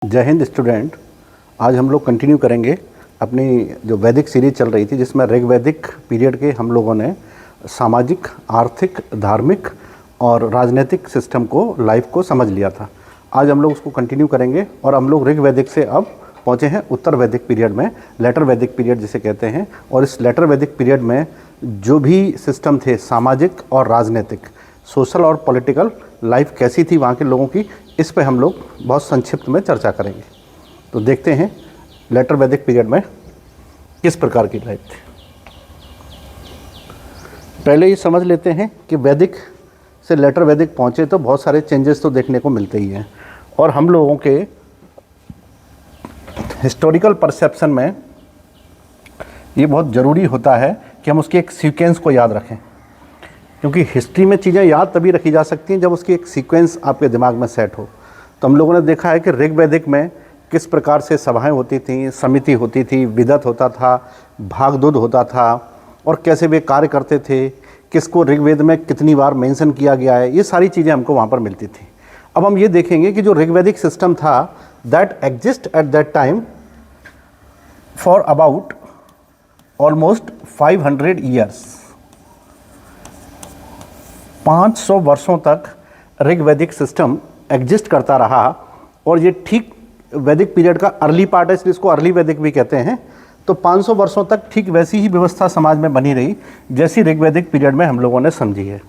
जय हिंद स्टूडेंट। आज हम लोग कंटिन्यू करेंगे अपनी जो वैदिक सीरीज चल रही थी, जिसमें ऋग्वैदिक पीरियड के हम लोगों ने सामाजिक, आर्थिक, धार्मिक और राजनीतिक सिस्टम को, लाइफ को समझ लिया था। आज हम लोग उसको कंटिन्यू करेंगे और हम लोग ऋग्वैदिक से अब पहुँचे हैं उत्तर वैदिक पीरियड में, लेटर वैदिक पीरियड जिसे कहते हैं। और इस लेटर वैदिक पीरियड में जो भी सिस्टम थे, सामाजिक और राजनीतिक, सोशल और पॉलिटिकल लाइफ कैसी थी वहाँ के लोगों की, इस पे हम लोग बहुत संक्षिप्त में चर्चा करेंगे। तो देखते हैं लेटर वैदिक पीरियड में किस प्रकार की लाइफ थी। पहले ये समझ लेते हैं कि वैदिक से लेटर वैदिक पहुँचे तो बहुत सारे चेंजेस तो देखने को मिलते ही हैं, और हम लोगों के हिस्टोरिकल परसेप्शन में ये बहुत ज़रूरी होता है कि हम उसके एक सीक्वेंस को याद रखें, क्योंकि हिस्ट्री में चीज़ें याद तभी रखी जा सकती हैं जब उसकी एक सीक्वेंस आपके दिमाग में सेट हो। तो हम लोगों ने देखा है कि ऋग्वैदिक में किस प्रकार से सभाएं होती थीं, समिति होती थी, विदत होता था, भागदुद होता था, और कैसे वे कार्य करते थे, किसको ऋग्वेद में कितनी बार मेंशन किया गया है, ये सारी चीज़ें हमको वहाँ पर मिलती थी। अब हम ये देखेंगे कि जो ऋग्वैदिक सिस्टम था, that exist at that time for about almost 500 years. 500 वर्षों तक ऋग्वैदिक सिस्टम एग्जिस्ट करता रहा, और ये ठीक वैदिक पीरियड का अर्ली पार्ट है, इसलिए इसको अर्ली वैदिक भी कहते हैं। तो 500 वर्षों तक ठीक वैसी ही व्यवस्था समाज में बनी रही जैसी ऋग्वैदिक पीरियड में हम लोगों ने समझी है।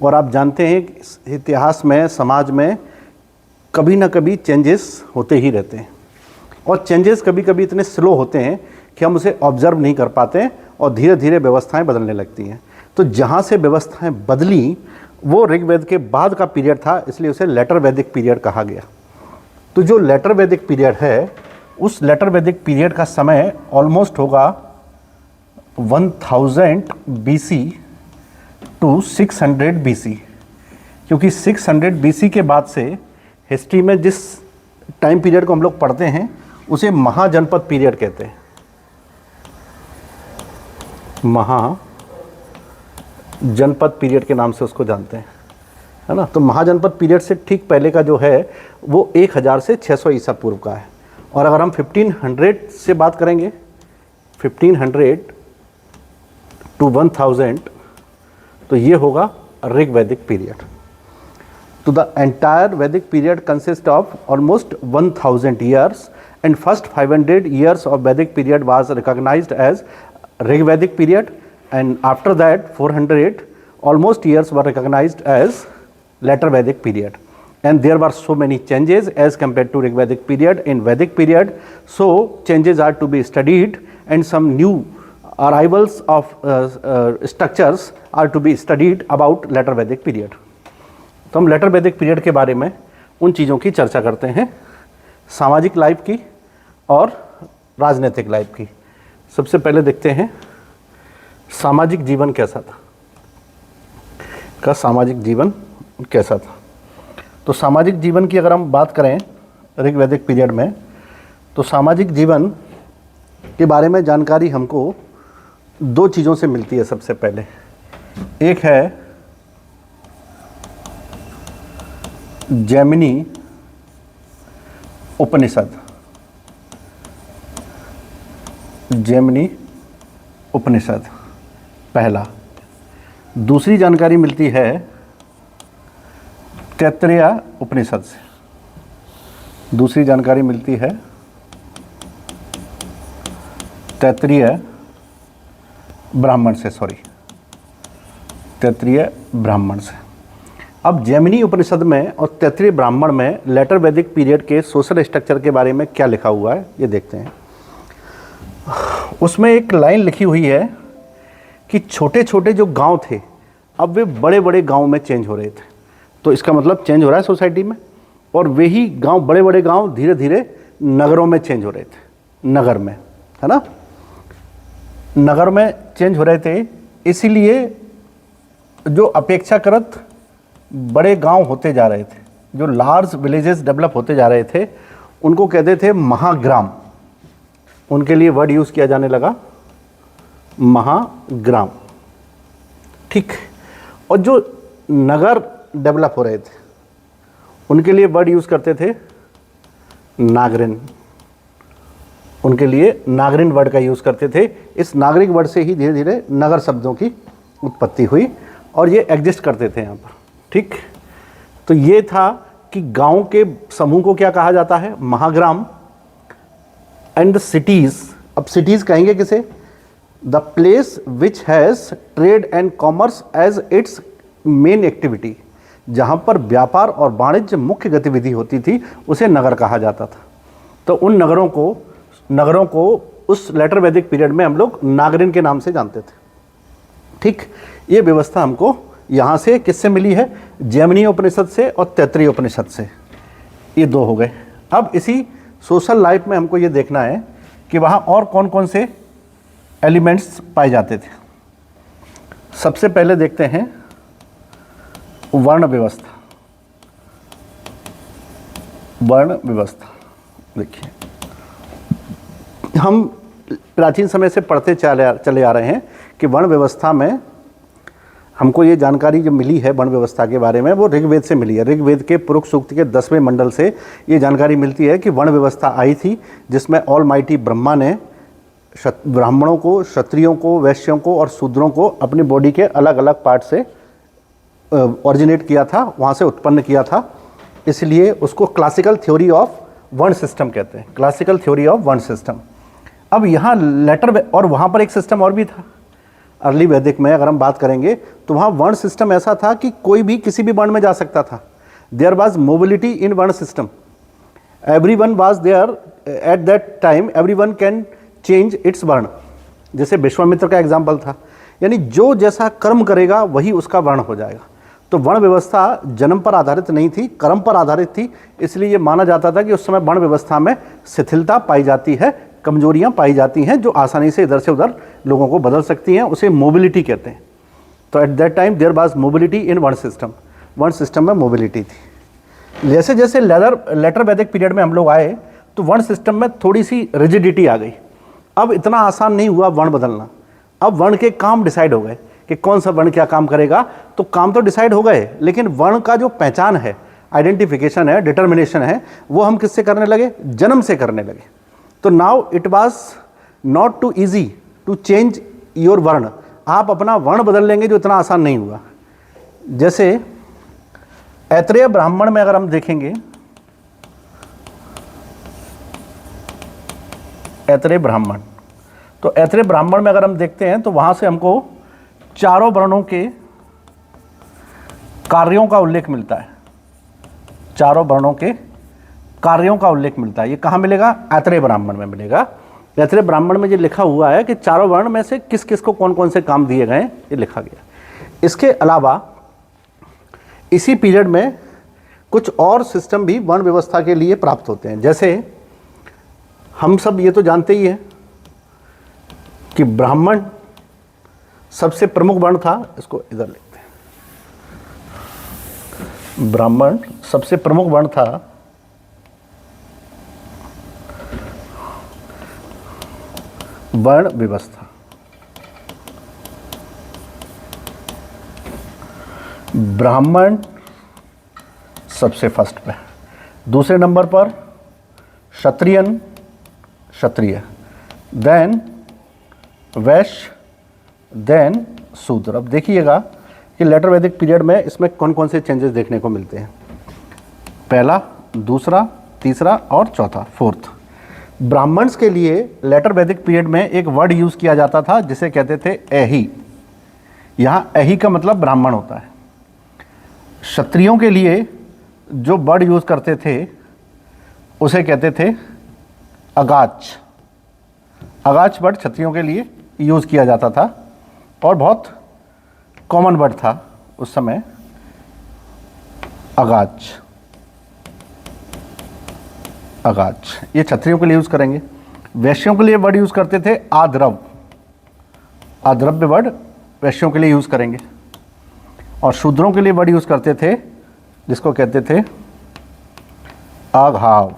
और आप जानते हैं कि इतिहास में, समाज में कभी ना कभी चेंजेस होते ही रहते हैं, और चेंजेस कभी कभी इतने स्लो होते हैं कि हम उसे ऑब्जर्व नहीं कर पाते, और धीरे धीरे व्यवस्थाएं बदलने लगती हैं। तो जहाँ से व्यवस्थाएं बदली वो ऋग्वेद के बाद का पीरियड था, इसलिए उसे लेटर वैदिक पीरियड कहा गया। तो जो लेटर वैदिक पीरियड है, उस लेटर वैदिक पीरियड का समय ऑलमोस्ट होगा 1000 BC टू 600 BC, क्योंकि 600 BC के बाद से हिस्ट्री में जिस टाइम पीरियड को हम लोग पढ़ते हैं उसे महाजनपद पीरियड कहते हैं। महाजनपद पीरियड के नाम से उसको जानते हैं, है ना। तो महाजनपद पीरियड से ठीक पहले का जो है वो 1000 से 600 ईसा पूर्व का है। और अगर हम 1500 से बात करेंगे, 1500 टू 1000, तो ये होगा ऋग्वैदिक पीरियड। तो the entire Vedic period consist of almost 1000 years, and first 500 years of Vedic period was recognised as Rigvedic period, and after that 400 almost years were recognized as later Vedic period, and there were so many changes as compared to Rigvedic period in Vedic period. So changes are to be studied, and some new arrivals of structures are to be studied about later Vedic period. तो हम letter वैदिक period के बारे में उन चीज़ों की चर्चा करते हैं, सामाजिक लाइफ की और राजनीतिक लाइफ की। सबसे पहले देखते हैं सामाजिक जीवन कैसा था, सामाजिक जीवन कैसा था। तो सामाजिक जीवन की अगर हम बात करें ऋग्वैदिक पीरियड में, तो सामाजिक जीवन के बारे में जानकारी हमको दो चीज़ों से मिलती है। सबसे पहले एक है जैमिनी उपनिषद, जैमिनी उपनिषद पहला। दूसरी जानकारी मिलती है तैत्तिरीय उपनिषद से, दूसरी जानकारी मिलती है तैत्तिरीय ब्राह्मण से, तैत्तिरीय ब्राह्मण से। अब जैमिनी उपनिषद में और तैत्तिरीय ब्राह्मण में लेटर वैदिक पीरियड के सोशल स्ट्रक्चर के बारे में क्या लिखा हुआ है, ये देखते हैं। उसमें एक लाइन लिखी हुई है कि छोटे छोटे जो गांव थे अब वे बड़े बड़े गांव में चेंज हो रहे थे। तो इसका मतलब चेंज हो रहा है सोसाइटी में, और वही गांव, बड़े बड़े गांव धीरे धीरे नगरों में चेंज हो रहे थे, नगर में, है ना, नगर में चेंज हो रहे थे। इसीलिए जो अपेक्षाकृत बड़े गांव होते जा रहे थे, जो लार्ज विलेजेस डेवलप होते जा रहे थे, उनको कहते थे महाग्राम। उनके लिए वर्ड यूज़ किया जाने लगा महाग्राम, ठीक। और जो नगर डेवलप हो रहे थे उनके लिए वर्ड यूज़ करते थे नागरिन, उनके लिए नागरिन वर्ड का यूज़ करते थे। इस नागरिक वर्ड से ही धीरे धीरे नगर शब्दों की उत्पत्ति हुई और ये एग्जिस्ट करते थे यहाँ पर। ठीक, तो ये था कि गांव के समूह को क्या कहा जाता है, महाग्राम। एंड द सिटीज़, अब सिटीज़ कहेंगे किसे, the place which has trade and commerce as its main activity, जहाँ पर व्यापार और वाणिज्य मुख्य गतिविधि होती थी उसे नगर कहा जाता था। तो उन नगरों को उस लेटर वैदिक पीरियड में हम लोग नागरिन के नाम से जानते थे। ठीक, ये व्यवस्था हमको यहाँ से किससे मिली है, जैमिनी उपनिषद से और तैत्तिरीय उपनिषद से। ये दो हो गए। अब इसी सोशल लाइफ में हमको ये देखना है कि वहाँ और कौन कौन से एलिमेंट्स पाए जाते थे। सबसे पहले देखते हैं वर्ण व्यवस्था। वर्ण व्यवस्था देखिए, हम प्राचीन समय से पढ़ते चले आ रहे हैं कि वर्ण व्यवस्था में हमको ये जानकारी जो मिली है वर्ण व्यवस्था के बारे में वो ऋग्वेद से मिली है। ऋग्वेद के पुरुष सूक्त के 10वें मंडल से ये जानकारी मिलती है कि वर्ण व्यवस्था आई थी, जिसमें ऑल माइटी ब्रह्मा ने ब्राह्मणों को, क्षत्रियों को, वैश्यों को और शूद्रों को अपनी बॉडी के अलग अलग पार्ट से ओरिजिनेट किया था, वहाँ से उत्पन्न किया था। इसलिए उसको क्लासिकल थ्योरी ऑफ वर्ण सिस्टम कहते हैं, क्लासिकल थ्योरी ऑफ वर्ण सिस्टम। अब यहाँ लेटर, और वहाँ पर एक सिस्टम और भी था अर्ली वैदिक में, अगर हम बात करेंगे तो वहाँ वर्ण सिस्टम ऐसा था कि कोई भी किसी भी वर्ण में जा सकता था। There was mobility in varna system, every one was there at that time, every one can change its varna. जैसे विश्वामित्र का एग्जाम्पल था, यानी जो जैसा कर्म करेगा वही उसका वर्ण हो जाएगा। तो वर्ण व्यवस्था जन्म पर आधारित नहीं थी, कर्म पर आधारित थी। इसलिए ये माना जाता था कि उस समय वर्ण व्यवस्था में शिथिलता पाई जाती है, कमजोरियां पाई जाती हैं जो आसानी से इधर से उधर लोगों को बदल सकती हैं, उसे मोबिलिटी कहते हैं। तो at that time there was mobility in varna system, वर्ण सिस्टम में मोबिलिटी थी। जैसे जैसे लेटर वैदिक पीरियड में हम लोग आए तो वर्ण सिस्टम में थोड़ी सी रिजिडिटी आ गई। अब इतना आसान नहीं हुआ वर्ण बदलना, अब वर्ण के काम डिसाइड हो गए कि कौन सा वर्ण क्या काम करेगा। तो काम तो डिसाइड हो गए, लेकिन वर्ण का जो पहचान है, आइडेंटिफिकेशन है, डिटर्मिनेशन है, वो हम किससे करने लगे, जन्म से करने लगे। तो now it was not too easy to change your varna, आप अपना वर्ण बदल लेंगे जो इतना आसान नहीं हुआ। जैसे ऐत्रेय ब्राह्मण में अगर हम देखेंगे, ऐत्रेय ब्राह्मण, तो ऐत्रेय ब्राह्मण में अगर हम देखते हैं तो वहां से हमको चारों वर्णों के कार्यों का उल्लेख मिलता है, चारों वर्णों के कार्यों का उल्लेख मिलता है। ये कहाँ मिलेगा, ऐत्रेय ब्राह्मण में मिलेगा। ऐत्रेय ब्राह्मण में ये लिखा हुआ है कि चारों वर्ण में से किस किस को कौन कौन से काम दिए गए, ये लिखा गया। इसके अलावा इसी पीरियड में कुछ और सिस्टम भी वर्ण व्यवस्था के लिए प्राप्त होते हैं। जैसे हम सब ये तो जानते ही हैं कि ब्राह्मण सबसे प्रमुख वर्ण था, इसको इधर लिखते हैं। ब्राह्मण सबसे प्रमुख वर्ण था, वर्ण व्यवस्था। ब्राह्मण सबसे फर्स्ट पे, दूसरे नंबर पर क्षत्रियन, क्षत्रिय, देन वैश्य, देन शूद्र। अब देखिएगा कि लेटर वैदिक पीरियड में इसमें कौन कौन से चेंजेस देखने को मिलते हैं। पहला, दूसरा, तीसरा और चौथा, फोर्थ। ब्राह्मण्स के लिए लेटर वैदिक पीरियड में एक वर्ड यूज़ किया जाता था जिसे कहते थे एही। यहाँ एही का मतलब ब्राह्मण होता है। क्षत्रियों के लिए जो वर्ड यूज़ करते थे उसे कहते थे अगाच। अगाच वर्ड क्षत्रियों के लिए यूज़ किया जाता था और बहुत कॉमन वर्ड था उस समय, अगाच। अगाच ये क्षत्रियों के लिए यूज़ करेंगे। वैश्यों के लिए वर्ड यूज़ करते थे आद्रव। आद्रव्य वर्ड वैश्यों के लिए यूज़ करेंगे। और शूद्रों के लिए वर्ड यूज़ करते थे जिसको कहते थे अघाव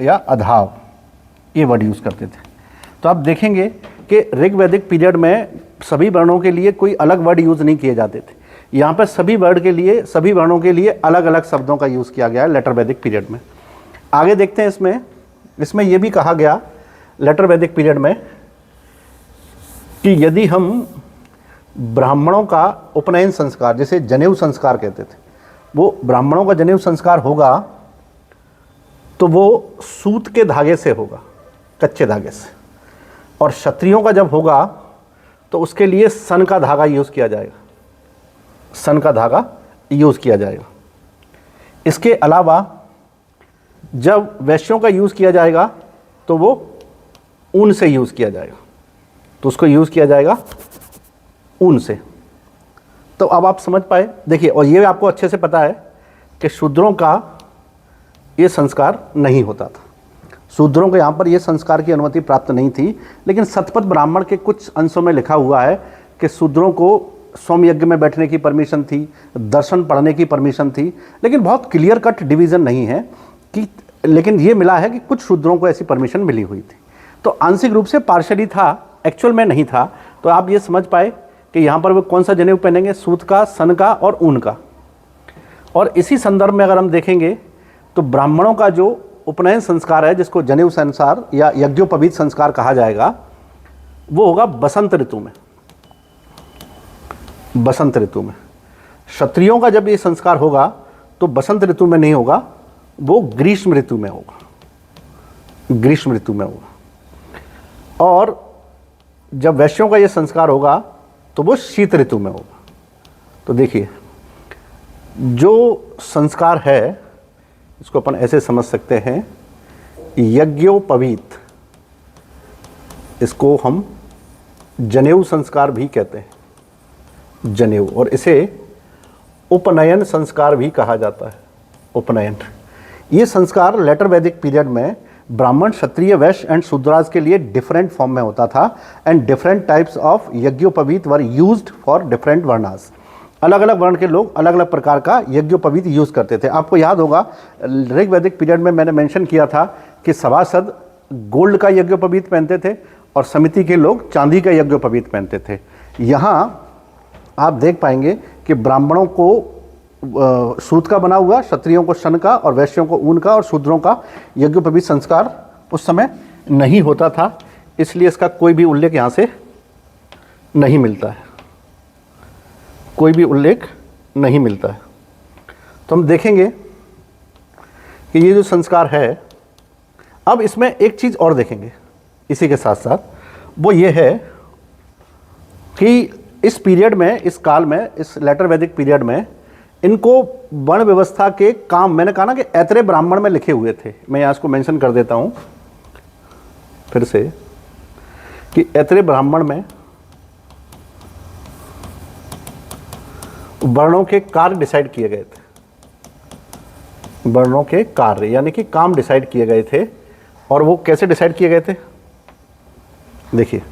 या अधाव, ये वर्ड यूज़ करते थे। तो आप देखेंगे कि ऋग्वैदिक पीरियड में सभी वर्णों के लिए कोई अलग वर्ड यूज़ नहीं किए जाते थे। यहाँ पर सभी वर्ड के लिए, सभी वर्णों के लिए अलग अलग शब्दों का यूज़ किया गया है लेटर वैदिक पीरियड में। आगे देखते हैं इसमें ये भी कहा गया लेटर वैदिक पीरियड में कि यदि हम ब्राह्मणों का उपनयन संस्कार, जिसे जनेऊ संस्कार कहते थे, वो ब्राह्मणों का जनेऊ संस्कार होगा तो वो सूत के धागे से होगा, कच्चे धागे से, और क्षत्रियों का जब होगा तो उसके लिए सन का धागा यूज़ किया जाएगा, सन का धागा यूज़ किया जाएगा। इसके अलावा जब वैश्यों का यूज़ किया जाएगा तो वो ऊन से यूज़ किया जाएगा, तो उसको यूज़ किया जाएगा ऊन से। तो अब आप समझ पाए, देखिए, और ये आपको अच्छे से पता है कि शूद्रों का ये संस्कार नहीं होता था, शूद्रों को यहाँ पर ये संस्कार की अनुमति प्राप्त नहीं थी। लेकिन शतपथ ब्राह्मण के कुछ अंशों में लिखा हुआ है कि शूद्रों को सोम यज्ञ में बैठने की परमिशन थी, दर्शन पढ़ने की परमिशन थी, लेकिन बहुत क्लियर कट डिवीज़न नहीं है कि, लेकिन ये मिला है कि कुछ शूद्रों को ऐसी परमिशन मिली हुई थी। तो आंशिक रूप से पार्शली था, एक्चुअल में नहीं था। तो आप ये समझ पाए कि यहाँ पर वो कौन सा जनेऊ पहनेंगे, सूत का, सन का और ऊन का। और इसी संदर्भ में अगर हम देखेंगे तो ब्राह्मणों का जो उपनयन संस्कार है, जिसको जनेऊ संस्कार या यज्ञोपवीत संस्कार कहा जाएगा, वो होगा बसंत ऋतु में, बसंत ऋतु में। क्षत्रियों का जब ये संस्कार होगा तो बसंत ऋतु में नहीं होगा, वो ग्रीष्म ऋतु में होगा, ग्रीष्म ऋतु में होगा। और जब वैश्यों का ये संस्कार होगा तो वो शीत ऋतु में होगा। तो देखिए, जो संस्कार है इसको अपन ऐसे समझ सकते हैं, यज्ञोपवीत, इसको हम जनेऊ संस्कार भी कहते हैं, जनेऊ, और इसे उपनयन संस्कार भी कहा जाता है, उपनयन। ये संस्कार लेटर वैदिक पीरियड में ब्राह्मण, क्षत्रिय, वैश्य एंड शूद्राज के लिए डिफरेंट फॉर्म में होता था, एंड डिफरेंट टाइप्स ऑफ यज्ञोपवीत were used for different varnas. अलग अलग वर्ण के लोग अलग अलग प्रकार का यज्ञोपवीत यूज़ करते थे। आपको याद होगा ऋग वैदिक पीरियड में मैंने मेंशन किया था कि सभासद गोल्ड का यज्ञोपवीत पहनते थे और समिति के लोग चांदी का यज्ञोपवीत पहनते थे। यहाँ आप देख पाएंगे कि ब्राह्मणों को सूत का बना हुआ, क्षत्रियों को शन का और वैश्यों को ऊन का और शूद्रों का यज्ञोपवीत संस्कार उस समय नहीं होता था, इसलिए इसका कोई भी उल्लेख यहाँ से नहीं मिलता है, कोई भी उल्लेख नहीं मिलता है। तो हम देखेंगे कि ये जो संस्कार है, अब इसमें एक चीज़ और देखेंगे इसी के साथ साथ, वो ये है कि इस पीरियड में, इस काल में, इस लेटर वैदिक पीरियड में इनको वर्ण व्यवस्था के काम, मैंने कहा ना कि ऐतरेय ब्राह्मण में लिखे हुए थे, मैं यहाँ इसको मेंशन कर देता हूँ फिर से कि ऐतरेय ब्राह्मण में वर्णों के कार्य डिसाइड किए गए थे, वर्णों के कार्य यानी कि काम डिसाइड किए गए थे। और वो कैसे डिसाइड किए गए थे, देखिए,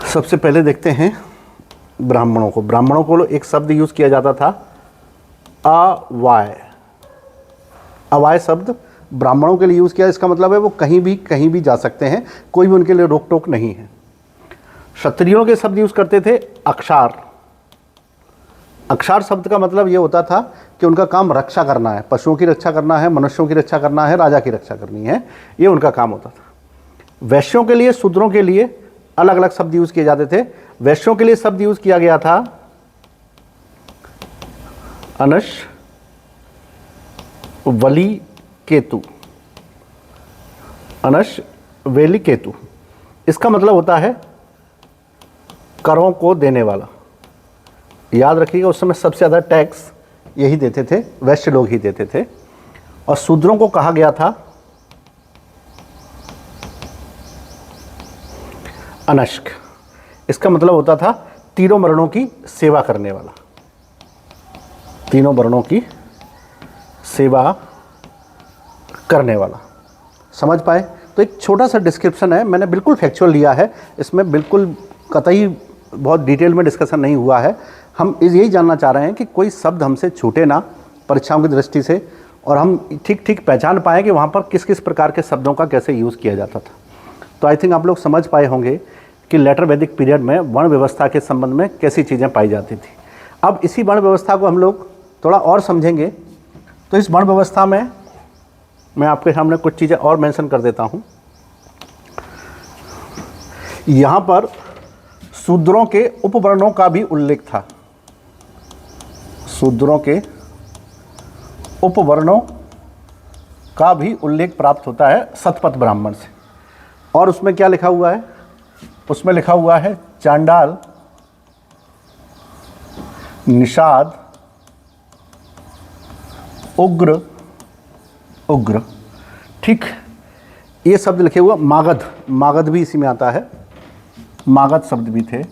सबसे पहले देखते हैं ब्राह्मणों को। ब्राह्मणों को एक शब्द यूज किया जाता था, अवाय। अवाय शब्द ब्राह्मणों के लिए यूज किया, इसका मतलब है वो कहीं भी जा सकते हैं, कोई भी उनके लिए रोक टोक नहीं है। क्षत्रियों के शब्द यूज करते थे अक्षार। अक्षार शब्द का मतलब ये होता था कि उनका काम रक्षा करना है, पशुओं की रक्षा करना है, मनुष्यों की रक्षा करना है, राजा की रक्षा करनी है, ये उनका काम होता था। वैश्यों के लिए, शूद्रों के लिए अलग अलग शब्द यूज किए जाते थे। वैश्यों के लिए शब्द यूज किया गया था अनश वली केतु, अनश वेली केतु। इसका मतलब होता है करों को देने वाला। याद रखिएगा, उस समय सबसे ज़्यादा टैक्स यही देते थे, वैश्य लोग ही देते थे। और शूद्रों को कहा गया था अनश्क। इसका मतलब होता था तीनों वर्णों की सेवा करने वाला, तीनों वर्णों की सेवा करने वाला। समझ पाए? तो एक छोटा सा डिस्क्रिप्शन है, मैंने बिल्कुल फैक्चुअल लिया है, इसमें बिल्कुल कतई बहुत डिटेल में डिस्कशन नहीं हुआ है। हम यही जानना चाह रहे हैं कि कोई शब्द हमसे छूटे ना परीक्षाओं की दृष्टि से, और हम ठीक पहचान पाएँ कि वहाँ पर किस किस प्रकार के शब्दों का कैसे यूज़ किया जाता था। तो आई थिंक आप लोग समझ पाए होंगे कि लेटर वैदिक पीरियड में वर्ण व्यवस्था के संबंध में कैसी चीज़ें पाई जाती थी। अब इसी वर्ण व्यवस्था को हम लोग थोड़ा और समझेंगे। तो इस वर्ण व्यवस्था में मैं आपके सामने कुछ चीज़ें और मेंशन कर देता हूँ। यहाँ पर शूद्रों के उपवर्णों का भी उल्लेख था। शूद्रों के उपवर्णों का भी उल्लेख प्राप्त होता है शतपथ ब्राह्मण से। और उसमें क्या लिखा हुआ है? उसमें लिखा हुआ है चांडाल, निषाद, उग्र, उग्र, ठीक, ये शब्द लिखे हुआ। मागध, मागध भी इसी में आता है, मागध शब्द भी थे।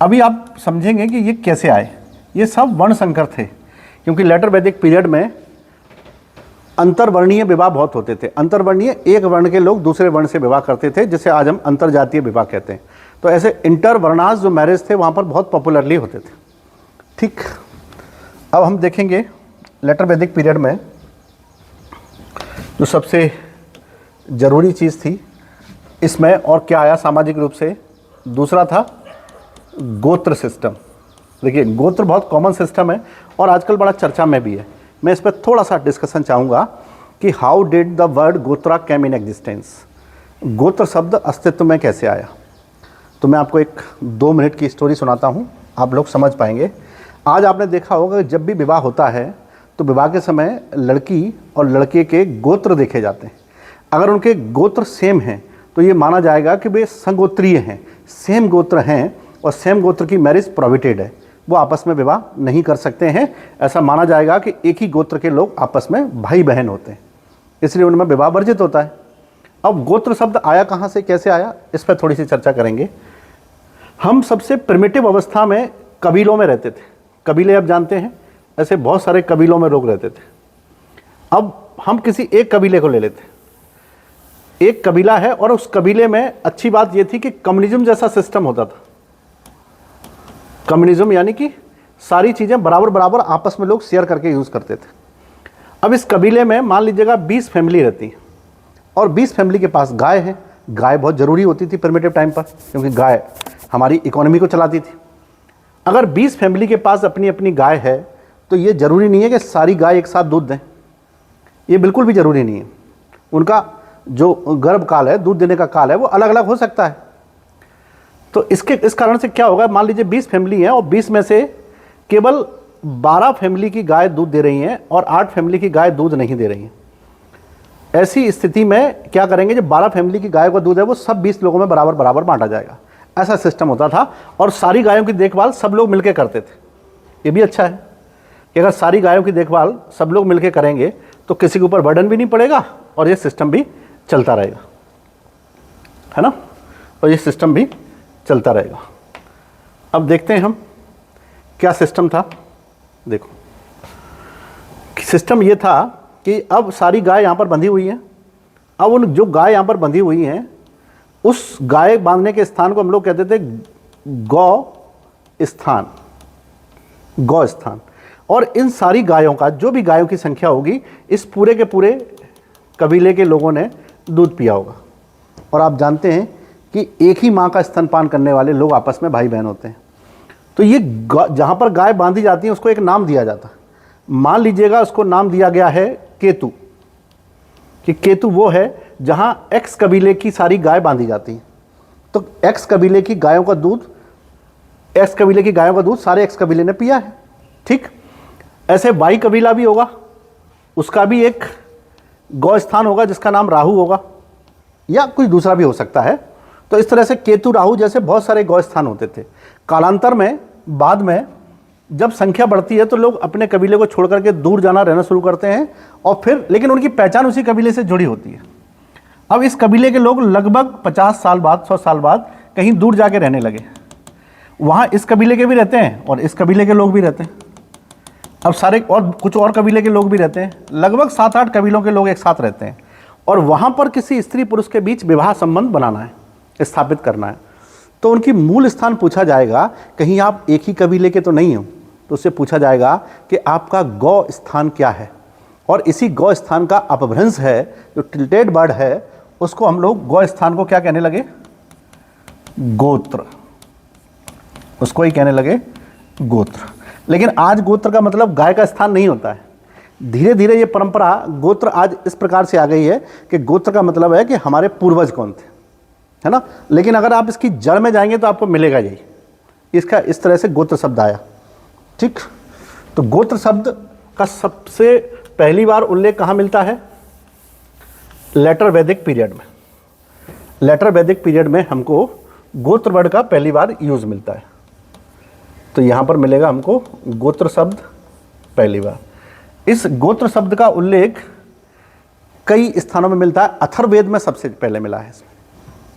अभी आप समझेंगे कि ये कैसे आए। ये सब वर्ण संकर थे, क्योंकि लेटर वैदिक पीरियड में अंतर्वर्णीय विवाह बहुत होते थे। अंतर्वर्णीय, एक वर्ण के लोग दूसरे वर्ण से विवाह करते थे, जिसे आज हम अंतरजातीय विवाह कहते हैं। तो ऐसे इंटरवर्णास जो मैरिज थे वहाँ पर बहुत पॉपुलरली होते थे, ठीक। अब हम देखेंगे लेटर वैदिक पीरियड में जो सबसे ज़रूरी चीज़ थी इसमें और क्या आया सामाजिक रूप से। दूसरा था गोत्र सिस्टम। देखिए, गोत्र बहुत कॉमन सिस्टम है और आजकल बड़ा चर्चा में भी है। मैं इस पर थोड़ा सा डिस्कशन चाहूँगा कि हाउ डिड द वर्ड गोत्रा कैम इन एग्जिस्टेंस। गोत्र शब्द अस्तित्व में कैसे आया। तो मैं आपको एक 2 मिनट की स्टोरी सुनाता हूँ, आप लोग समझ पाएंगे। आज आपने देखा होगा कि जब भी विवाह होता है तो विवाह के समय लड़की और लड़के के गोत्र देखे जाते हैं। अगर उनके गोत्र सेम हैं तो ये माना जाएगा कि वे संगोत्रीय हैं, सेम गोत्र हैं और सेम गोत्र की मैरिज प्रोहिबिटेड है। वो आपस में विवाह नहीं कर सकते हैं। ऐसा माना जाएगा कि एक ही गोत्र के लोग आपस में भाई बहन होते हैं, इसलिए उनमें विवाह वर्जित होता है। अब गोत्र शब्द आया कहाँ से, कैसे आया, इस पर थोड़ी सी चर्चा करेंगे। हम सबसे प्रिमिटिव अवस्था में कबीलों में रहते थे। कबीले आप जानते हैं, ऐसे बहुत सारे कबीलों में लोग रहते थे। अब हम किसी एक कबीले को ले लेते, एक कबीला है और उस कबीले में अच्छी बात यह थी कि कम्युनिज्म जैसा सिस्टम होता था। कम्युनिज्म यानी कि सारी चीज़ें बराबर बराबर आपस में लोग शेयर करके यूज़ करते थे। अब इस कबीले में मान लीजिएगा 20 फैमिली रहती है और 20 फैमिली के पास गाय है। गाय बहुत ज़रूरी होती थी प्रिमिटिव टाइम पर, क्योंकि गाय हमारी इकोनॉमी को चलाती थी। अगर 20 फैमिली के पास अपनी अपनी गाय है तो ये ज़रूरी नहीं है कि सारी गाय एक साथ दूध दें, ये बिल्कुल भी ज़रूरी नहीं है। उनका जो गर्भ काल है, दूध देने का काल है, वो अलग अलग हो सकता है। तो इस कारण से क्या होगा, मान लीजिए 20 फैमिली हैं और 20 में से केवल 12 फैमिली की गाय दूध दे रही हैं और 8 फैमिली की गाय दूध नहीं दे रही हैं। ऐसी स्थिति में क्या करेंगे, जो 12 फैमिली की गाय का दूध है वो सब 20 लोगों में बराबर बराबर बांटा जाएगा। ऐसा सिस्टम होता था और सारी गायों की देखभाल सब लोग मिलकर करते थे। ये भी अच्छा है कि अगर सारी गायों की देखभाल सब लोग मिलकर करेंगे तो किसी के ऊपर बर्डन भी नहीं पड़ेगा और ये सिस्टम भी चलता रहेगा, है ना। और ये सिस्टम भी चलता रहेगा। अब देखते हैं हम क्या सिस्टम था। देखो, सिस्टम ये था कि अब सारी गाय यहाँ पर बंधी हुई हैं। अब उन जो गाय यहाँ पर बंधी हुई हैं उस गाय बांधने के स्थान को हम लोग कहते थे गौ स्थान, गौ स्थान। और इन सारी गायों का, जो भी गायों की संख्या होगी, इस पूरे के पूरे कबीले के लोगों ने दूध पिया होगा। और आप जानते हैं कि एक ही माँ का स्तनपान करने वाले लोग आपस में भाई बहन होते हैं। तो ये जहाँ पर गाय बांधी जाती है उसको एक नाम दिया जाता है। मान लीजिएगा उसको नाम दिया गया है केतु, कि केतु वो है जहाँ एक्स कबीले की सारी गाय बांधी जाती है। तो एक्स कबीले की गायों का दूध, एक्स कबीले की गायों का दूध सारे एक्स कबीले ने पिया है, ठीक। ऐसे वाई कबीला भी होगा, उसका भी एक गौ स्थान होगा जिसका नाम राहु होगा, या कोई दूसरा भी हो सकता है। तो इस तरह से केतु, राहु जैसे बहुत सारे गौ स्थान होते थे। कालांतर में, बाद में जब संख्या बढ़ती है तो लोग अपने कबीले को छोड़ करके दूर जाना, रहना शुरू करते हैं और फिर लेकिन उनकी पहचान उसी कबीले से जुड़ी होती है। अब इस कबीले के लोग लगभग 50 साल बाद, 100 साल बाद कहीं दूर जाके रहने लगे। वहाँ इस कबीले के भी रहते हैं और इस कबीले के लोग भी रहते हैं। अब सारे और कुछ और कबीले के लोग भी रहते हैं। लगभग 7-8 कबीलों के लोग एक साथ रहते हैं और वहाँ पर किसी स्त्री पुरुष के बीच विवाह संबंध बनाना है, स्थापित करना है। तो उनकी मूल स्थान पूछा जाएगा, कहीं आप एक ही कबीले के तो नहीं हो। तो उससे पूछा जाएगा कि आपका गौ स्थान क्या है। और इसी गौ स्थान का अपभ्रंश है, जो टिल्टेड वर्ड है, उसको हम लोग गौ स्थान को क्या कहने लगे, गोत्र। उसको ही कहने लगे गोत्र। लेकिन आज गोत्र का मतलब गाय का स्थान नहीं होता है। धीरे धीरे ये परंपरा गोत्र आज इस प्रकार से आ गई है कि गोत्र का मतलब है कि हमारे पूर्वज कौन थे, है ना। लेकिन अगर आप इसकी जड़ में जाएंगे तो आपको मिलेगा यही, इसका इस तरह से गोत्र शब्द आया। ठीक, तो गोत्र शब्द का सबसे पहली बार उल्लेख कहाँ मिलता है? लेटर वैदिक पीरियड में। लेटर वैदिक पीरियड में हमको गोत्र वर्ड का पहली बार यूज मिलता है। तो यहाँ पर मिलेगा हमको गोत्र शब्द पहली बार। इस गोत्र शब्द का उल्लेख कई स्थानों में मिलता है। अथर्ववेद में सबसे पहले मिला है।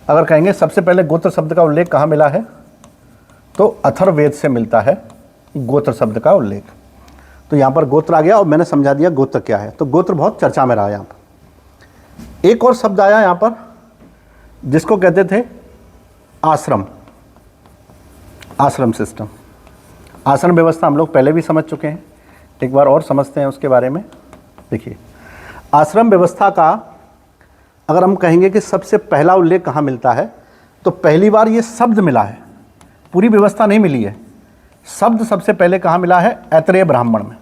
अगर कहेंगे सबसे पहले गोत्र शब्द का उल्लेख कहाँ मिला है, तो अथर्ववेद से मिलता है गोत्र शब्द का उल्लेख। तो यहाँ पर गोत्र आ गया और मैंने समझा दिया गोत्र क्या है। तो गोत्र बहुत चर्चा में रहा। यहाँ पर एक और शब्द आया यहाँ पर जिसको कहते थे आश्रम। आश्रम सिस्टम, आश्रम व्यवस्था हम लोग पहले भी समझ चुके हैं, एक बार और समझते हैं उसके बारे में। देखिए, आश्रम व्यवस्था का अगर हम कहेंगे कि सबसे पहला उल्लेख कहाँ मिलता है, तो पहली बार ये शब्द मिला है, पूरी व्यवस्था नहीं मिली है। शब्द सबसे पहले कहाँ मिला है? ऐतरेय ब्राह्मण में।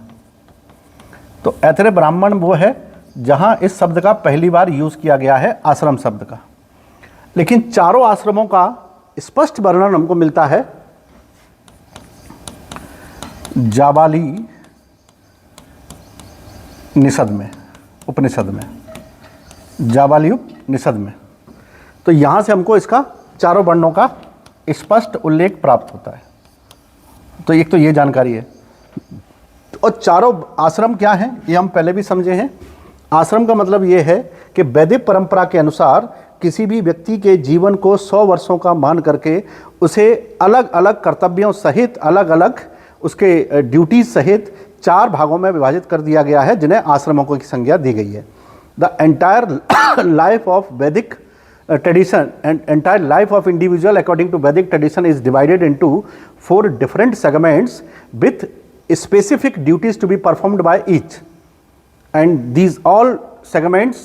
तो ऐतरेय ब्राह्मण वो है जहाँ इस शब्द का पहली बार यूज़ किया गया है, आश्रम शब्द का। लेकिन चारों आश्रमों का स्पष्ट वर्णन हमको मिलता है जाबाली निषद में, उपनिषद में, जाबाली उपनिषद में। तो यहाँ से हमको इसका चारों वर्णों का स्पष्ट उल्लेख प्राप्त होता है। तो एक तो ये जानकारी है। और चारों आश्रम क्या हैं ये हम पहले भी समझे हैं। आश्रम का मतलब ये है कि वैदिक परंपरा के अनुसार किसी भी व्यक्ति के जीवन को 100 वर्षों का मान करके उसे अलग अलग कर्तव्यों सहित, अलग अलग उसके ड्यूटीज सहित 4 भागों में विभाजित कर दिया गया है, जिन्हें आश्रमों की संज्ञा दी गई है। द एंटायर लाइफ ऑफ वैदिक tradition and entire life of individual according to Vedic tradition is divided into 4 different segments with specific duties to be performed by each, and these all segments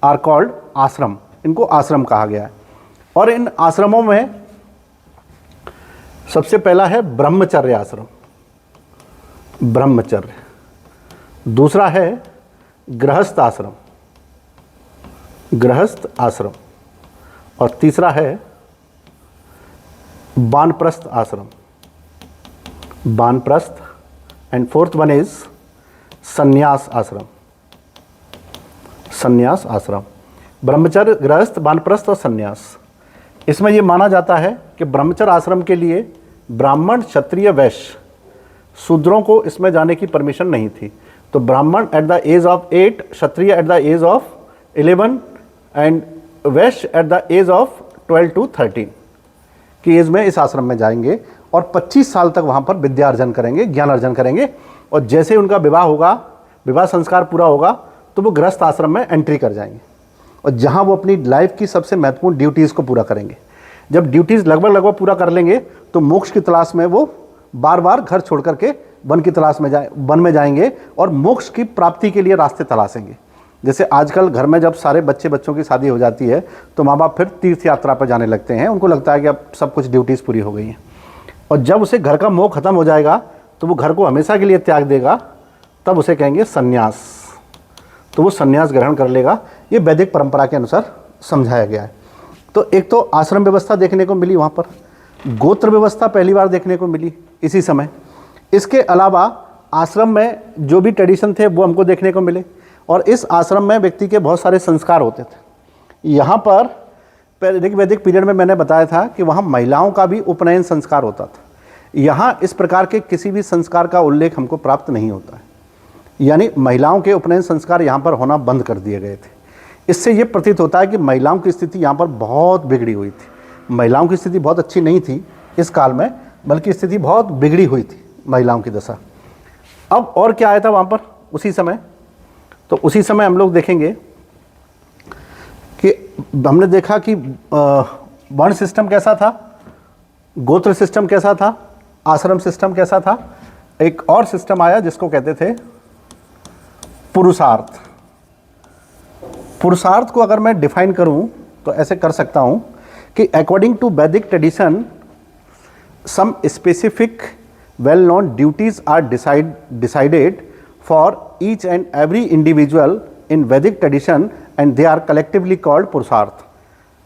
are called ashram. इनको आश्रम कहा गया है। और इन आश्रमों में सबसे पहला है ब्रह्मचर्य आश्रम, ब्रह्मचर्य। दूसरा है गृहस्थ आश्रम, गृहस्थ आश्रम। और तीसरा है वानप्रस्थ आश्रम, वानप्रस्थ। एंड फोर्थ वन इज संन्यास आश्रम, संन्यास आश्रम। ब्रह्मचर्य, गृहस्थ, वानप्रस्थ और संन्यास। इसमें यह माना जाता है कि ब्रह्मचर्य आश्रम के लिए ब्राह्मण, क्षत्रिय, वैश्य, शूद्रों को इसमें जाने की परमिशन नहीं थी। तो Brahmin at the age of 8, Kshatriya at the age of 11 and Vaishya at the age of 12 to 13 की एज में इस आश्रम में जाएंगे और 25 साल तक वहाँ पर विद्या अर्जन करेंगे, ज्ञान अर्जन करेंगे। और जैसे उनका विवाह होगा, विवाह संस्कार पूरा होगा, तो वो गृहस्थ आश्रम में एंट्री कर जाएंगे और जहाँ वो अपनी लाइफ की सबसे महत्वपूर्ण ड्यूटीज़ को पूरा करेंगे। जब ड्यूटीज़ लगभग पूरा कर लेंगे तो मोक्ष की तलाश में वो बार बार घर छोड़ करके वन की तलाश में वन में जाएंगे और मोक्ष की प्राप्ति के लिए रास्ते तलाशेंगे। जैसे आजकल घर में जब सारे बच्चों की शादी हो जाती है तो माँ बाप फिर तीर्थ यात्रा पर जाने लगते हैं। उनको लगता है कि अब सब कुछ ड्यूटीज़ पूरी हो गई हैं, और जब उसे घर का मोह खत्म हो जाएगा तो वो घर को हमेशा के लिए त्याग देगा, तब उसे कहेंगे संन्यास। तो वो संन्यास ग्रहण कर लेगा। ये वैदिक परंपरा के अनुसार समझाया गया है। तो एक तो आश्रम व्यवस्था देखने को मिली, वहाँ पर गोत्र व्यवस्था पहली बार देखने को मिली इसी समय। इसके अलावा आश्रम में जो भी ट्रेडिशन थे वो हमको देखने को मिले, और इस आश्रम में व्यक्ति के बहुत सारे संस्कार होते थे। यहाँ पर वैदिक पीरियड में मैंने बताया था कि वहाँ महिलाओं का भी उपनयन संस्कार होता था। यहाँ इस प्रकार के किसी भी संस्कार का उल्लेख हमको प्राप्त नहीं होता है, यानी महिलाओं के उपनयन संस्कार यहाँ पर होना बंद कर दिए गए थे। इससे ये प्रतीत होता है कि महिलाओं की स्थिति यहाँ पर बहुत बिगड़ी हुई थी। महिलाओं की स्थिति बहुत अच्छी नहीं थी इस काल में, बल्कि स्थिति बहुत बिगड़ी हुई थी महिलाओं की दशा। अब और क्या आया था वहाँ पर उसी समय? तो उसी समय हम लोग देखेंगे कि हमने देखा कि वर्ण सिस्टम कैसा था, गोत्र सिस्टम कैसा था, आश्रम सिस्टम कैसा था। एक और सिस्टम आया जिसको कहते थे पुरुषार्थ। पुरुषार्थ को अगर मैं डिफाइन करूं तो ऐसे कर सकता हूं कि according to Vedic tradition some specific well known duties are decided for each and every individual in Vedic tradition and they are collectively called purushartha.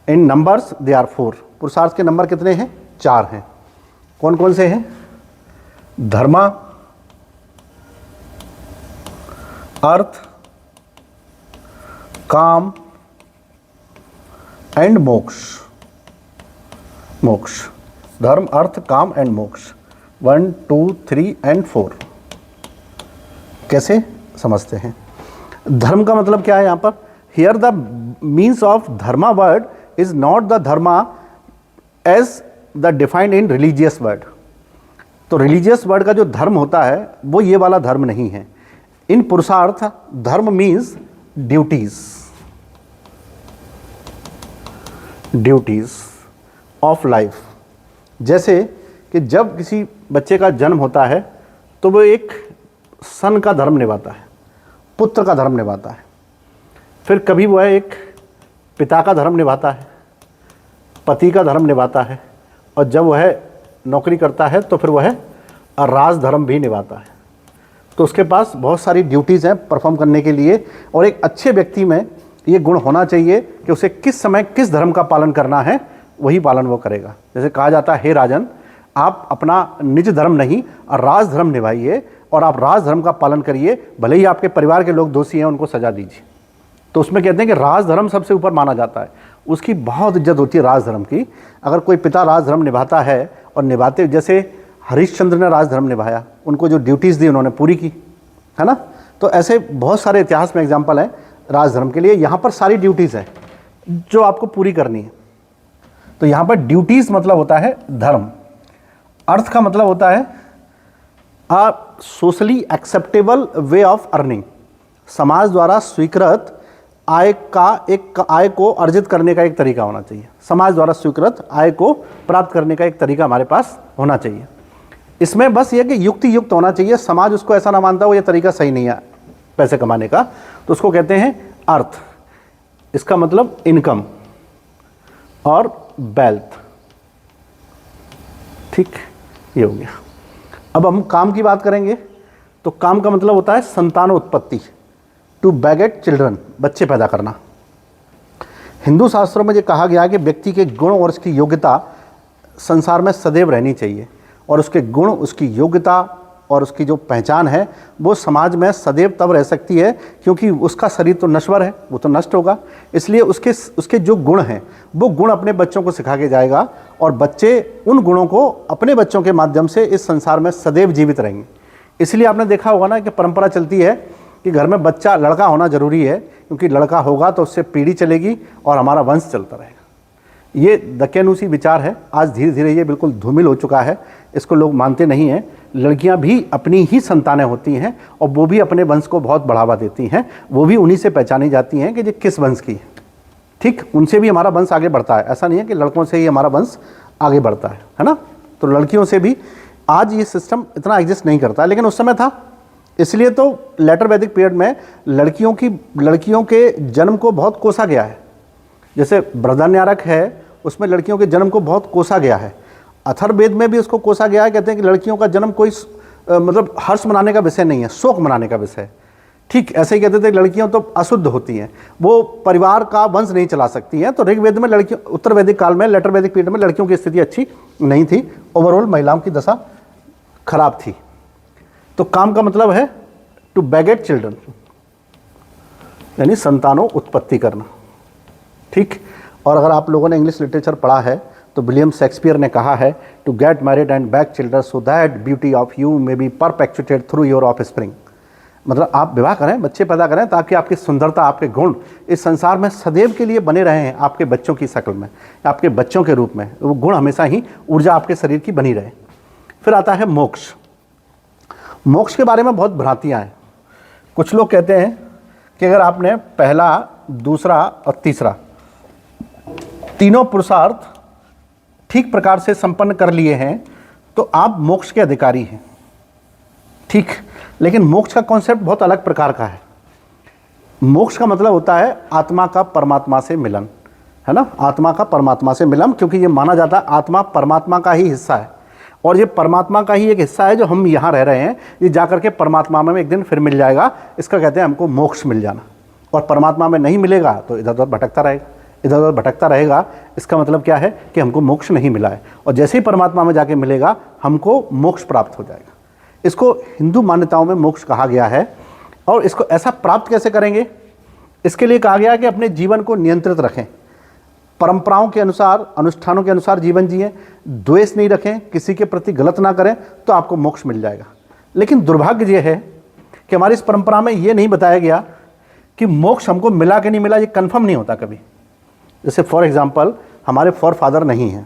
In numbers they are 4। Purushartha के नंबर कितने हैं? 4 हैं। कौन कौन से हैं? धर्मा, अर्थ, काम एंड मोक्ष। मोक्ष, धर्म, अर्थ, काम एंड मोक्ष। 1 2 3 एंड 4। कैसे समझते हैं? धर्म का मतलब क्या है यहाँ पर? Here the means of dharma word is not the dharma as the defined in religious word. तो रिलीजियस वर्ड का जो धर्म होता है वो ये वाला धर्म नहीं है। इन पुरुषार्थ धर्म means duties, duties of life. जैसे कि जब किसी बच्चे का जन्म होता है तो वो एक सन का धर्म निभाता है, पुत्र का धर्म निभाता है। फिर कभी वह एक पिता का धर्म निभाता है, पति का धर्म निभाता है, और जब वह नौकरी करता है तो फिर वह राज धर्म भी निभाता है। तो उसके पास बहुत सारी ड्यूटीज़ हैं परफॉर्म करने के लिए, और एक अच्छे व्यक्ति में ये गुण होना चाहिए कि उसे किस समय किस धर्म का पालन करना है, वही पालन वो करेगा। जैसे कहा जाता है, हे राजन, आप अपना निज धर्म नहीं राज धर्म निभाइए, और आप राज धर्म का पालन करिए, भले ही आपके परिवार के लोग दोषी हैं उनको सजा दीजिए। तो उसमें कहते हैं कि राज धर्म सबसे ऊपर माना जाता है, उसकी बहुत इज्जत होती है राज धर्म की। अगर कोई पिता राज धर्म निभाता है और निभाते, जैसे हरिश्चंद्र ने राज धर्म निभाया, उनको जो ड्यूटीज़ दी उन्होंने पूरी की, है ना। तो ऐसे बहुत सारे इतिहास में एग्जाम्पल हैं राज धर्म के लिए। यहाँ पर सारी ड्यूटीज़ हैं जो आपको पूरी करनी है। तो यहाँ पर ड्यूटीज़ मतलब होता है धर्म। अर्थ का मतलब होता है uh socially acceptable way of earning, समाज द्वारा स्वीकृत आय को अर्जित करने का एक तरीका होना चाहिए। समाज द्वारा स्वीकृत आय को प्राप्त करने का एक तरीका हमारे पास होना चाहिए। इसमें बस ये कि युक्ति युक्त होना चाहिए, समाज उसको ऐसा ना मानता हो ये तरीका सही नहीं है पैसे कमाने का, तो उसको कहते हैं अर्थ। इसका मतलब इनकम और वेल्थ। ठीक, ये हो गया। अब हम काम की बात करेंगे तो काम का मतलब होता है संतानोत्पत्ति, टू बेगेट चिल्ड्रन, बच्चे पैदा करना। हिंदू शास्त्रों में ये कहा गया है कि व्यक्ति के गुण और उसकी योग्यता संसार में सदैव रहनी चाहिए, और उसके गुण, उसकी योग्यता और उसकी जो पहचान है वो समाज में सदैव तब रह सकती है, क्योंकि उसका शरीर तो नश्वर है, वो तो नष्ट होगा। इसलिए उसके जो गुण हैं वो गुण अपने बच्चों को सिखा के जाएगा, और बच्चे उन गुणों को अपने बच्चों के माध्यम से इस संसार में सदैव जीवित रहेंगे। इसलिए आपने देखा होगा ना कि परंपरा चलती है कि घर में बच्चा लड़का होना ज़रूरी है, क्योंकि लड़का होगा तो उससे पीढ़ी चलेगी और हमारा वंश चलता रहेगा। ये दक्यानूसी विचार है। आज धीरे धीरे ये बिल्कुल धूमिल हो चुका है, इसको लोग मानते नहीं हैं। लड़कियां भी अपनी ही संतानें होती हैं, और वो भी अपने वंश को बहुत बढ़ावा देती हैं, वो भी उन्हीं से पहचानी जाती हैं कि ये किस वंश की है। ठीक, उनसे भी हमारा वंश आगे बढ़ता है। ऐसा नहीं है कि लड़कों से ही हमारा वंश आगे बढ़ता है ना। तो लड़कियों से भी आज ये सिस्टम इतना एग्जिस्ट नहीं करता, लेकिन उस समय था। इसलिए तो लेटर वैदिक पीरियड में लड़कियों के जन्म को बहुत कोसा गया है। जैसे बृहदारण्यक है, उसमें लड़कियों के जन्म को बहुत कोसा गया है। अथर्ववेद में भी उसको कोसा गया है। कहते हैं कि लड़कियों का जन्म कोई मतलब हर्ष मनाने का विषय नहीं है, शोक मनाने का विषय है। ठीक, ऐसे ही कहते थे लड़कियां तो अशुद्ध होती हैं, वो परिवार का वंश नहीं चला सकती हैं। तो ऋग्वेद में लड़कियों, उत्तर वैदिक काल में, लेटर वैदिक पीरियड में लड़कियों की स्थिति अच्छी नहीं थी। ओवरऑल महिलाओं की दशा खराब थी। तो काम का मतलब है टू बेगेट चिल्ड्रन, यानी संतानों उत्पत्ति करना। ठीक, और अगर आप लोगों ने इंग्लिश लिटरेचर पढ़ा है तो विलियम शेक्सपियर ने कहा है to get married and back children so that beauty of you may be perpetuated through your offspring. मतलब आप विवाह करें, बच्चे पैदा करें, ताकि आपकी सुंदरता, आपके गुण इस संसार में सदैव के लिए बने रहे हैं, आपके बच्चों की शक्ल में, आपके बच्चों के रूप में। वो गुण हमेशा ही, ऊर्जा आपके शरीर की बनी रहे। फिर आता है मोक्ष। मोक्ष के बारे में बहुत भ्रांतियाँ हैं। कुछ लोग कहते हैं कि अगर आपने पहला, दूसरा और तीसरा तीनों पुरुषार्थ ठीक प्रकार से संपन्न कर लिए हैं तो आप मोक्ष के अधिकारी हैं। ठीक, लेकिन मोक्ष का कॉन्सेप्ट बहुत अलग प्रकार का है। मोक्ष का मतलब होता है आत्मा का परमात्मा से मिलन, है ना। आत्मा का परमात्मा से मिलन, क्योंकि ये माना जाता है आत्मा परमात्मा का ही हिस्सा है, और ये परमात्मा का ही एक हिस्सा है जो हम यहाँ रह रहे हैं, ये जा करके परमात्मा में एक दिन फिर मिल जाएगा। इसका कहते हैं हमको मोक्ष मिल जाना। और परमात्मा में नहीं मिलेगा तो इधर उधर भटकता रहेगा, इधर उधर भटकता रहेगा। इसका मतलब क्या है कि हमको मोक्ष नहीं मिला है, और जैसे ही परमात्मा में जाके मिलेगा हमको मोक्ष प्राप्त हो जाएगा। इसको हिंदू मान्यताओं में मोक्ष कहा गया है। और इसको ऐसा प्राप्त कैसे करेंगे, इसके लिए कहा गया है कि अपने जीवन को नियंत्रित रखें, परंपराओं के अनुसार, अनुष्ठानों के अनुसार जीवन जिएं, द्वेष नहीं रखें, किसी के प्रति गलत ना करें, तो आपको मोक्ष मिल जाएगा। लेकिन दुर्भाग्य ये है कि हमारी इस परंपरा में ये नहीं बताया गया कि मोक्ष हमको मिला कि नहीं मिला, ये कन्फर्म नहीं होता कभी। जैसे फॉर एग्जाम्पल हमारे फॉर फादर नहीं हैं,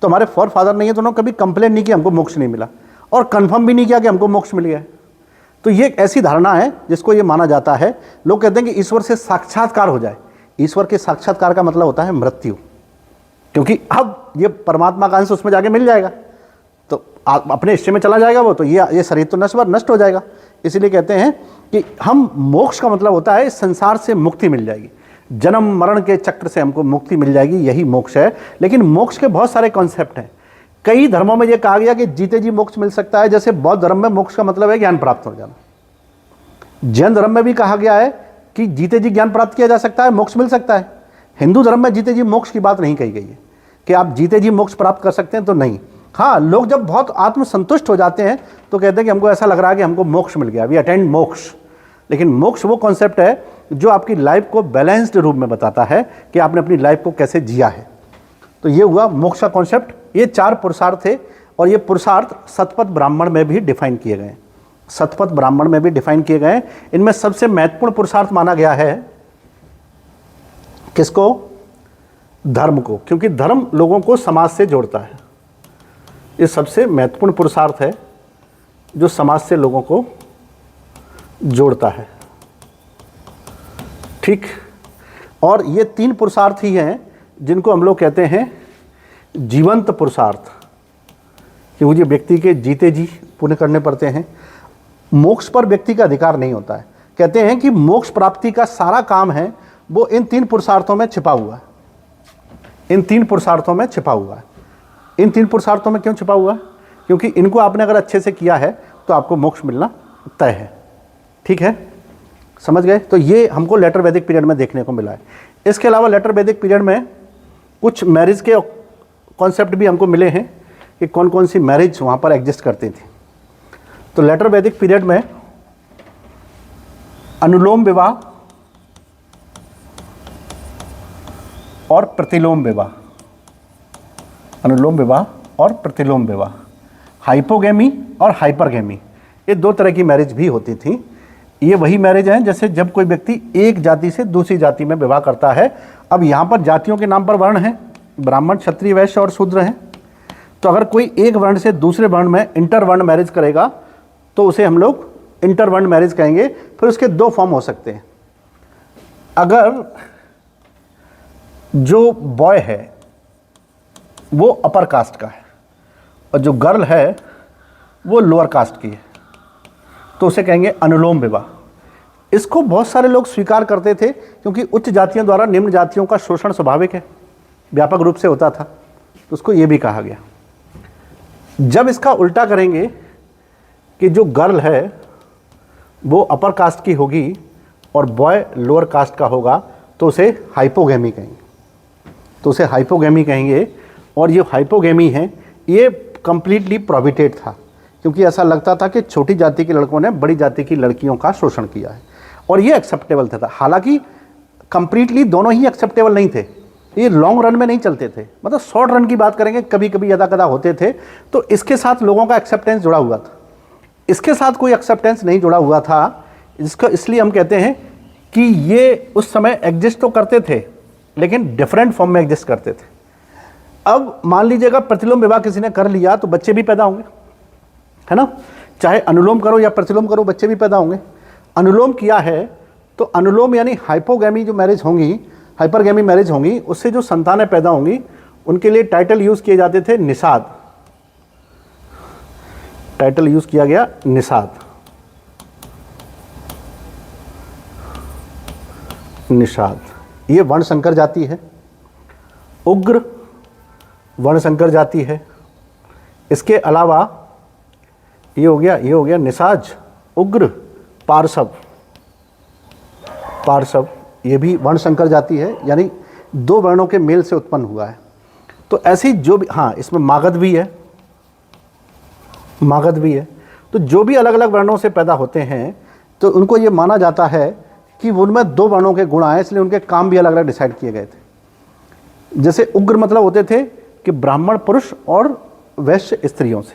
तो हमारे फॉर फादर नहीं है तो उन्होंने कभी कंप्लेन नहीं की हमको मोक्ष नहीं मिला, और कन्फर्म भी नहीं किया कि हमको मोक्ष मिल गया है। तो ये एक ऐसी धारणा है जिसको ये माना जाता है, लोग कहते हैं कि ईश्वर से साक्षात्कार हो जाए। ईश्वर के साक्षात्कार का मतलब होता है मृत्यु, क्योंकि अब ये परमात्मा का अंश उसमें जाके मिल जाएगा, तो अपने हिस्से में चला जाएगा वो, तो ये शरीर तो नष्ट हो जाएगा। इसीलिए कहते हैं कि हम मोक्ष का मतलब होता है इस संसार से मुक्ति मिल जाएगी, जन्म मरण के चक्र से हमको मुक्ति मिल जाएगी, यही मोक्ष है। लेकिन मोक्ष के बहुत सारे कॉन्सेप्ट हैं। कई धर्मों में यह कहा गया कि जीते जी मोक्ष मिल सकता है। जैसे बौद्ध धर्म में मोक्ष का मतलब है ज्ञान प्राप्त हो जाना। जैन धर्म में भी कहा गया है कि जीते जी ज्ञान प्राप्त किया जा सकता है, मोक्ष मिल सकता है। हिंदू धर्म में जीते जी मोक्ष की बात नहीं कही गई है कि आप जीते जी मोक्ष प्राप्त कर सकते हैं, तो नहीं। हाँ, लोग जब बहुत आत्मसंतुष्ट हो जाते हैं तो कहते हैं कि हमको ऐसा लग रहा है कि हमको मोक्ष मिल गया, वी अटेंड मोक्ष। लेकिन मोक्ष वो कॉन्सेप्ट है जो आपकी लाइफ को बैलेंस्ड रूप में बताता है कि आपने अपनी लाइफ को कैसे जिया है। तो ये हुआ मोक्ष का कॉन्सेप्ट। ये 4 पुरुषार्थ थे, और ये पुरुषार्थ शतपथ ब्राह्मण में भी डिफाइन किए गए। शतपथ ब्राह्मण में भी डिफाइन किए गए। इनमें सबसे महत्वपूर्ण पुरुषार्थ माना गया है किसको? धर्म को, क्योंकि धर्म लोगों को समाज से जोड़ता है। ये सबसे महत्वपूर्ण पुरुषार्थ है जो समाज से लोगों को जोड़ता है। ठीक। और ये 3 पुरुषार्थ ही हैं जिनको हम लोग कहते हैं जीवंत पुरुषार्थ, क्योंकि व्यक्ति के जीते जी पुण्य करने पड़ते हैं। मोक्ष पर व्यक्ति का अधिकार नहीं होता है। कहते हैं कि मोक्ष प्राप्ति का सारा काम है वो इन 3 पुरुषार्थों में छिपा हुआ है। इन 3 पुरुषार्थों में छिपा हुआ है। इन 3 पुरुषार्थों में क्यों छिपा हुआ है? क्योंकि इनको आपने अगर अच्छे से किया है तो आपको मोक्ष मिलना तय है। ठीक है, समझ गए? तो ये हमको लेटर वैदिक पीरियड में देखने को मिला है। इसके अलावा लेटर वैदिक पीरियड में कुछ मैरिज के कॉन्सेप्ट भी हमको मिले हैं कि कौन कौन सी मैरिज वहाँ पर एग्जिस्ट करती थी। तो लेटर वैदिक पीरियड में अनुलोम विवाह और प्रतिलोम विवाह, अनुलोम विवाह और प्रतिलोम विवाह, हाइपोगेमी और हाइपरगेमी, ये 2 तरह की मैरिज भी होती थी। ये वही मैरिज हैं जैसे जब कोई व्यक्ति एक जाति से दूसरी जाति में विवाह करता है। अब यहाँ पर जातियों के नाम पर वर्ण हैं, ब्राह्मण, क्षत्रिय, वैश्य और शूद्र हैं। तो अगर कोई एक वर्ण से दूसरे वर्ण में इंटरवर्ण मैरिज करेगा तो उसे हम लोग इंटरवर्ण मैरिज कहेंगे। फिर उसके 2 फॉर्म हो सकते हैं। अगर जो बॉय है वो अपर कास्ट का है और जो गर्ल है वो लोअर कास्ट की है, तो उसे कहेंगे अनुलोम विवाह। इसको बहुत सारे लोग स्वीकार करते थे क्योंकि उच्च जातियों द्वारा निम्न जातियों का शोषण स्वाभाविक है, व्यापक रूप से होता था, तो उसको ये भी कहा गया। जब इसका उल्टा करेंगे कि जो गर्ल है वो अपर कास्ट की होगी और बॉय लोअर कास्ट का होगा, तो उसे हाइपोगेमी कहेंगे। तो उसे हाइपोगेमी कहेंगे। और ये हाइपोगेमी है, ये कंप्लीटली प्रोहिबिटेड था, क्योंकि ऐसा लगता था कि छोटी जाति के लड़कों ने बड़ी जाति की लड़कियों का शोषण किया है, और ये एक्सेप्टेबल था। हालांकि कंप्लीटली दोनों ही एक्सेप्टेबल नहीं थे, ये लॉन्ग रन में नहीं चलते थे, मतलब शॉर्ट रन की बात करेंगे, कभी कभी यदा कदा होते थे। तो इसके साथ लोगों का एक्सेप्टेंस जुड़ा हुआ था, इसके साथ कोई एक्सेप्टेंस नहीं जुड़ा हुआ था। इसको इसलिए हम कहते हैं कि ये उस समय एग्जिस्ट तो करते थे लेकिन डिफरेंट फॉर्म में एग्जिस्ट करते थे। अब मान लीजिएगा प्रतिलोम विवाह किसी ने कर लिया तो बच्चे भी पैदा होंगे, है ना? चाहे अनुलोम करो या प्रतिलोम करो, बच्चे भी पैदा होंगे। अनुलोम किया है तो अनुलोम यानी हाइपोगेमी जो मैरिज होंगी, हाइपरगेमी मैरिज होंगी, उससे जो संतानें पैदा होंगी उनके लिए टाइटल यूज़ किए जाते थे निषाद। टाइटल यूज़ किया गया निषाद। निषाद ये वर्णशंकर जाति है, उग्र वर्णशंकर जाति है, इसके अलावा ये हो गया निषाद, उग्र, पार्श्व। पार्श्व ये भी वर्ण संकर जाति है, यानी 2 वर्णों के मेल से उत्पन्न हुआ है। तो ऐसी जो भी, हाँ इसमें मागध भी है, मागध भी है। तो जो भी अलग अलग वर्णों से पैदा होते हैं तो उनको ये माना जाता है कि उनमें 2 वर्णों के गुण आए, इसलिए उनके काम भी अलग अलग डिसाइड किए गए थे। जैसे उग्र मतलब होते थे कि ब्राह्मण पुरुष और वैश्य स्त्रियों से,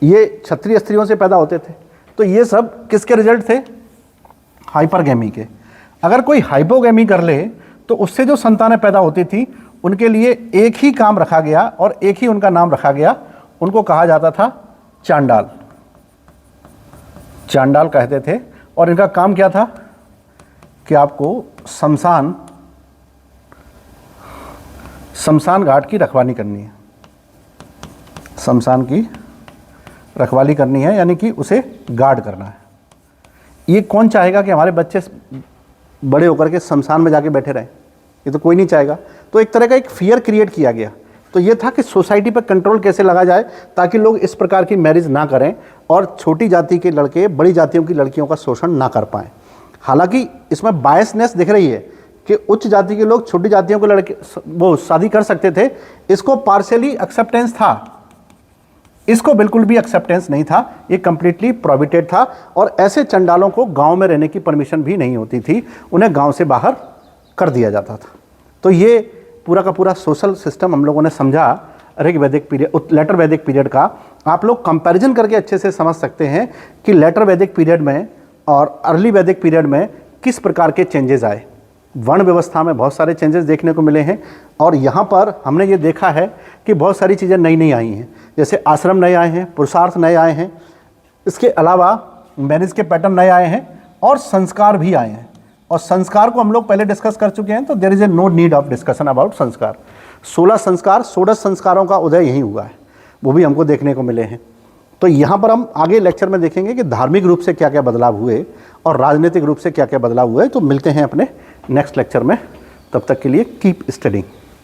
ये क्षत्रिय स्त्रियों से पैदा होते थे। तो ये सब किसके रिजल्ट थे? हाइपरगैमी के। अगर कोई हाइपोगैमी कर ले तो उससे जो संतानें पैदा होती थी उनके लिए एक ही काम रखा गया और एक ही उनका नाम रखा गया, उनको कहा जाता था चांडाल। चांडाल कहते थे। और इनका काम क्या था कि आपको शमशान घाट की रखवाली करनी है, शमशान की रखवाली करनी है, यानी कि उसे गार्ड करना है। ये कौन चाहेगा कि हमारे बच्चे बड़े होकर के शमशान में जाके बैठे रहें? ये तो कोई नहीं चाहेगा। तो एक तरह का एक फियर क्रिएट किया गया। तो ये था कि सोसाइटी पर कंट्रोल कैसे लगा जाए ताकि लोग इस प्रकार की मैरिज ना करें और छोटी जाति के लड़के बड़ी जातियों की लड़कियों का शोषण ना कर पाएँ। हालांकि इसमें बायसनेस दिख रही है कि उच्च जाति के लोग छोटी जातियों के लड़के वो शादी कर सकते थे, इसको पार्शियली एक्सेप्टेंस था, इसको बिल्कुल भी एक्सेप्टेंस नहीं था, ये कंप्लीटली प्रोहिबिटेड था। और ऐसे चंडालों को गांव में रहने की परमिशन भी नहीं होती थी, उन्हें गांव से बाहर कर दिया जाता था। तो ये पूरा का पूरा सोशल सिस्टम हम लोगों ने समझा ऋग वैदिक पीरियड, लेटर वैदिक पीरियड का। आप लोग कंपैरिजन करके अच्छे से समझ सकते हैं कि लेटर वैदिक पीरियड में और अर्ली वैदिक पीरियड में किस प्रकार के चेंजेस आए। वर्ण व्यवस्था में बहुत सारे चेंजेस देखने को मिले हैं और यहाँ पर हमने ये देखा है कि बहुत सारी चीज़ें नई नई आई हैं, जैसे आश्रम नए आए हैं, पुरुषार्थ नए आए हैं, इसके अलावा मैरिज के पैटर्न नए आए हैं और संस्कार भी आए हैं। और संस्कार को हम लोग पहले डिस्कस कर चुके हैं, तो there is a no need of discussion about sanskar. 16 संस्कार, 16 संस्कारों का उदय यहीं हुआ है, वो भी हमको देखने को मिले हैं। तो यहाँ पर हम आगे लेक्चर में देखेंगे कि धार्मिक रूप से क्या क्या बदलाव हुए और राजनीतिक रूप से क्या क्या बदलाव हुए। तो मिलते हैं अपने नेक्स्ट लेक्चर में, तब तक के लिए कीप स्टडिंग।